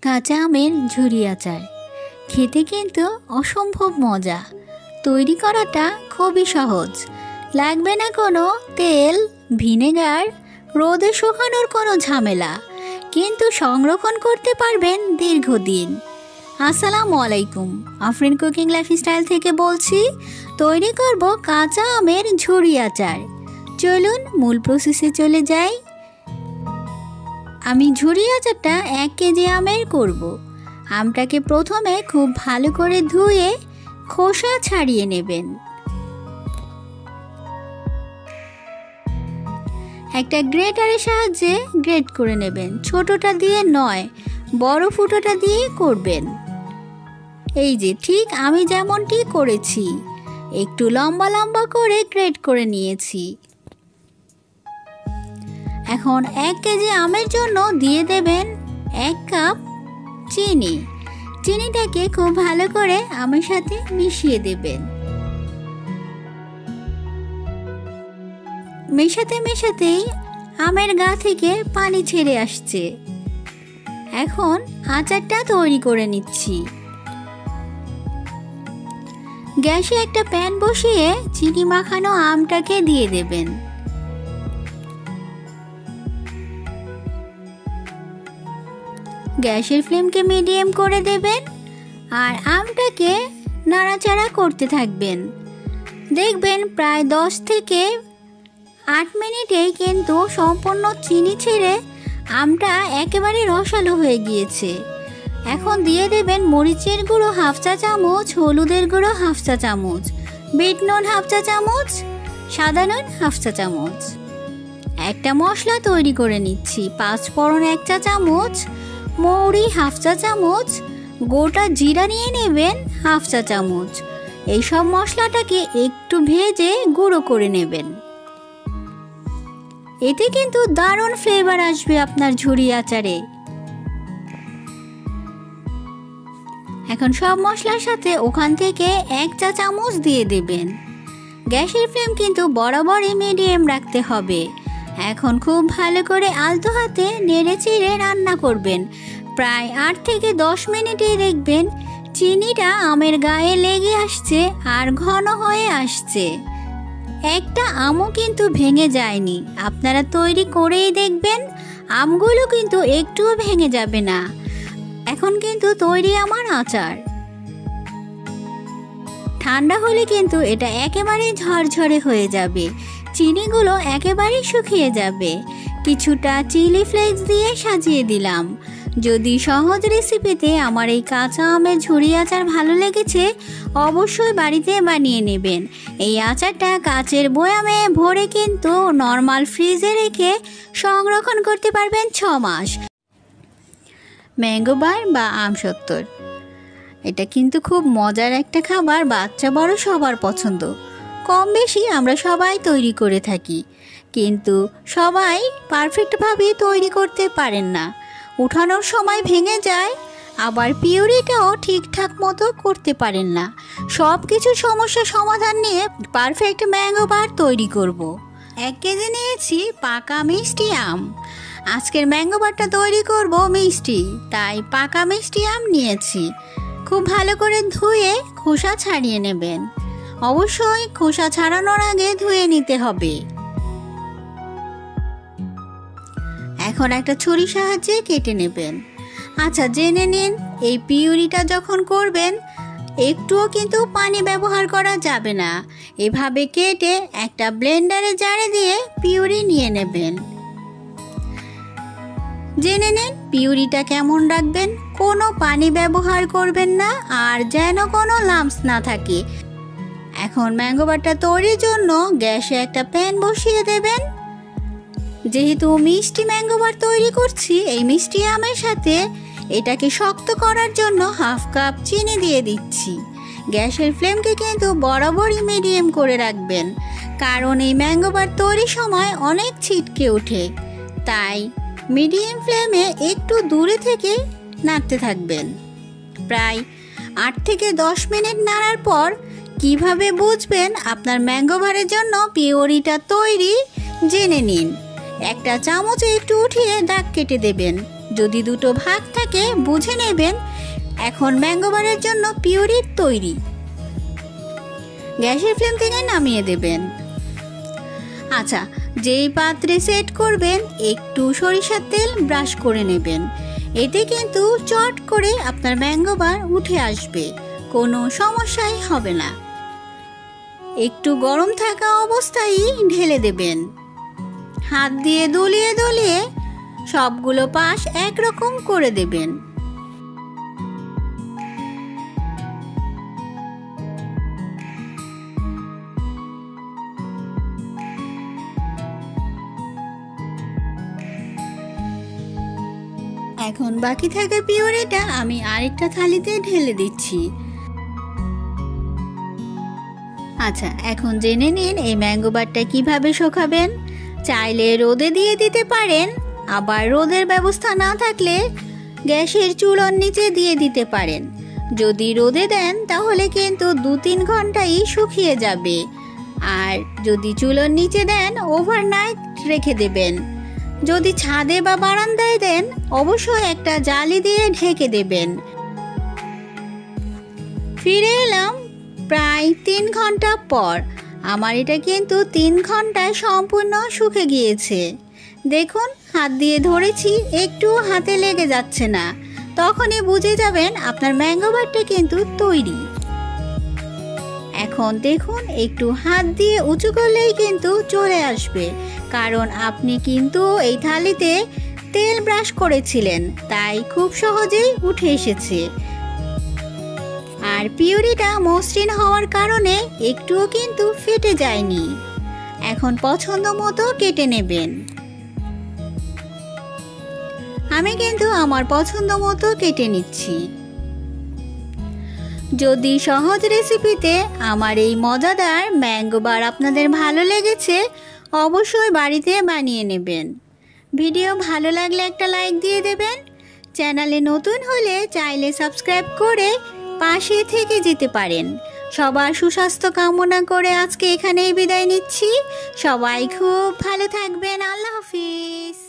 কাঁচা আমের ঝুরি আচার খেতে কিন্তু অসম্ভব মজা। তৈরি করাটা খুবই সহজ, লাগবে না কোনো তেল, ভিনেগার, রোদে শুকানোর কোনো ঝামেলা, কিন্তু সংরক্ষণ করতে পারবেন দীর্ঘদিন। আসসালামু আলাইকুম, আফরিন কুকিং লাইফস্টাইল থেকে বলছি। তৈরি করব কাঁচা আমের ঝুরি আচার। চলুন মূল প্রসেসে চলে যাই। আমি ঝুরি আচারটা 1 কেজি আমের করব। আমটাকে প্রথমে খুব ভালো করে ধুয়ে খোসা ছাড়িয়ে নেবেন। একটা গ্রেটারের সাহায্যে গ্রেট করে নেবেন। ছোটটা দিয়ে নয়, বড় ফুটোটা দিয়ে করবেন। এই যে ঠিক আমি যেমনটি করেছি, একটু লম্বা লম্বা করে গ্রেট করে নিয়েছি। এখন 1 কেজি আমের জন্য দিয়ে দেবেন 1 কাপ চিনি। চিনিটাকে খুব ভালো করে আমের সাথে মিশিয়ে দেবেন। মেশাতে মেশাতেই আমের গা থেকে পানি ছেড়ে আসছে। এখন আচারটা তৈরি করে নিচ্ছি। গ্যাসে একটা প্যান বসিয়ে চিনি মাখানো আমটাকে দিয়ে দেবেন। গ্যাসের ফ্লেমকে মিডিয়াম করে দেবেন আর আমটাকে নাড়াচাড়া করতে থাকবেন। দেখবেন প্রায় 10 থেকে 8 মিনিটেই কিন্তু সম্পূর্ণ চিনি ছেড়ে আমটা একেবারে রসালো হয়ে গিয়েছে। এখন দিয়ে দেবেন মরিচের গুঁড়ো 1/2 চা চামচ, হলুদের গুঁড়ো 1/2 চা চামচ, বিট নুন 1/2 চা চামচ, সাদা নুন 1/2 চা চামচ। একটা মশলা তৈরি করে নিচ্ছি। 5 ফোড়ন 1 চা চামচ, মৌরি 1/2 চা চামচ, গোটা জিরা নিয়ে নেবেন 1/2 চা চামচ। এইসব মশলাটাকে একটু ভেজে গুঁড়ো করে নেবেন। এতে কিন্তু দারুণ ফ্লেভার আসবে আপনার ঝুরি আচারে। এখন সব মশলার সাথে ওখান থেকে 1 চা চামচ দিয়ে দেবেন। গ্যাসের ফ্লেম কিন্তু বরাবরই মিডিয়াম রাখতে হবে। এখন খুব ভালো করে আলতো হাতে নেড়ে চেড়ে রান্না করবেন। প্রায় 8 থেকে 10 মিনিটেই দেখবেন চিনিটা আমের গায়ে লেগে আসছে আর ঘন হয়ে আসছে। একটা আমও কিন্তু ভেঙে যায়নি। আপনারা তৈরি করেই দেখবেন আমগুলো কিন্তু একটুও ভেঙে যাবে না। এখন কিন্তু তৈরি আমার আচার। ঠান্ডা হলে কিন্তু এটা একেবারে ঝরঝরে হয়ে যাবে, চিনিগুলো একেবারে শুকিয়ে যাবে। কিছুটা চিলি ফ্লেক্স দিয়ে সাজিয়ে দিলাম। যদি সহজ রেসিপিতে আমার এই কাঁচা আমের ঝুরি আচার ভালো লেগেছে, অবশ্যই বাড়িতে বানিয়ে নেবেন। এই আচারটা কাচের বয়ামে ভরে কিন্তু নর্মাল ফ্রিজে রেখে সংরক্ষণ করতে পারবেন 6 মাস। ম্যাঙ্গো বার বা আমসত্তর, এটা কিন্তু খুব মজার একটা খাবার। বাচ্চা বড় সবার পছন্দ। কম বেশি আমরা সবাই তৈরি করে থাকি, কিন্তু সবাই পারফেক্টভাবে তৈরি করতে পারেন না। উঠানোর সময় ভেঙে যায়, আবার পিউরিটাও ঠিকঠাক মতো করতে পারেন না। সব কিছু সমস্যার সমাধান নিয়ে পারফেক্ট ম্যাঙ্গো বার তৈরি করব। 1 কেজি নিয়েছি পাকা মিষ্টি আম। আজকের ম্যাঙ্গো বারটা তৈরি করব মিষ্টি, তাই পাকা মিষ্টি আম নিয়েছি। খুব ভালো করে ধুয়ে খোসা ছাড়িয়ে নেবেন। অবশ্যই খোসা ছাড়ানোর আগে ধুয়ে নিতে হবে। এখন একটা ছুরির সাহায্যে কেটে নেবেন। আচ্ছা, জেনে নিন এই পিউরিটা যখন করবেন একটুও কিন্তু পানি ব্যবহার করা যাবে না। এভাবে কেটে একটা ব্লেন্ডারে জারে দিয়ে পিউরি নিয়ে নেবেন। জেনে নিন পিউরিটা কেমন রাখবেন। কোনো পানি ব্যবহার করবেন না, আর যেন কোনো লাম্পস না থাকে। এখন ম্যাঙ্গো বারটা তৈরির জন্য গ্যাসে একটা প্যান বসিয়ে দেবেন। যেহেতু মিষ্টি ম্যাঙ্গো বার তৈরি করছি, এই মিষ্টি আমের সাথে এটাকে শক্ত করার জন্য 1/2 কাপ চিনি দিয়ে দিচ্ছি। গ্যাসের ফ্লেমকে কিন্তু বরাবরই মিডিয়াম করে রাখবেন, কারণ এই ম্যাঙ্গো বার তৈরির সময় অনেক ছিটকে ওঠে। তাই মিডিয়াম ফ্লেমে একটু দূরে থেকে নাড়তে থাকবেন। প্রায় 8 থেকে 10 মিনিট নাড়ার পর কিভাবে বুঝবেন আপনার ম্যাঙ্গো বারের জন্য পিউরিটা তৈরি, জেনে নিন। একটা চামচে একটু উঠিয়ে দাগ কেটে দেবেন। যদি দুটো ভাগ থাকে বুঝে নেবেন এখন ম্যাঙ্গো বারের জন্য পিউরি তৈরি। গ্যাসের ফ্লেম থেকে নামিয়ে দেবেন। আচ্ছা, যেই পাত্রে সেট করবেন একটু সরিষার তেল ব্রাশ করে নেবেন। এতে কিন্তু চট করে আপনার ম্যাঙ্গো বার উঠে আসবে, কোনো সমস্যাই হবে না। একটু গরম থাকা অবস্থায় ঢেলে দেবেন। হাত দিয়ে দুলিয়ে দুলিয়ে সবগুলো পাশ একরকম করে দেবেন। এখন বাকি থাকা পিউরিটা আমি আরেকটা থালিতে ঢেলে দিচ্ছি। আচ্ছা, এখন জেনে নিন এই ম্যাঙ্গো বারটা কিভাবে শুকাবেন। চাইলে রোদে দিয়ে দিতে পারেন, আবার রোদের ব্যবস্থা না থাকলে গ্যাসের চুলার নিচে দিয়ে দিতে পারেন। যদি রোদে দেন তাহলে কিন্তু 2-3 ঘন্টাই শুকিয়ে যাবে, আর যদি চুলার নিচে দেন ওভারনাইট রেখে দেবেন। যদি ছাদে বা বারান্দায় দেন অবশ্যই একটা জালি দিয়ে ঢেকে দেবেন। ফিরে এলাম প্রায় 3 ঘন্টা পর। আমার এটা কিন্তু 3 ঘন্টায় সম্পূর্ণ শুকে গিয়েছে। দেখুন, হাত দিয়ে ধরেছি, একটু হাতে লেগে যাচ্ছে না। তখনই বুঝে যাবেন আপনার ম্যাঙ্গো বারটা কিন্তু তৈরি। এখন দেখুন, একটু হাত দিয়ে উঁচু করলেই কিন্তু চলে আসবে, কারণ আপনি কিন্তু এই থালিতে তেল ব্রাশ করেছিলেন, তাই খুব সহজেই উঠে এসেছে। আর পিউরিটা মসৃণ হওয়ার কারণে একটুও কিন্তু ফেটে যায়নি। এখন পছন্দ মতো কেটে নেবেন। আমি কিন্তু আমার পছন্দ মতো কেটে নিচ্ছি। যদি সহজ রেসিপিতে আমার এই মজাদার ম্যাঙ্গো বার আপনাদের ভালো লেগেছে অবশ্যই বাড়িতে বানিয়ে নেবেন। ভিডিও ভালো লাগলে একটা লাইক দিয়ে দেবেন। চ্যানেলে নতুন হলে চাইলে সাবস্ক্রাইব করে পাশে থেকে যেতে পারেন। সবার সুস্বাস্থ্য কামনা করে আজকে এখানেই বিদায় নিচ্ছি। সবাই খুব ভালো থাকবেন। আল্লাহ হাফিজ।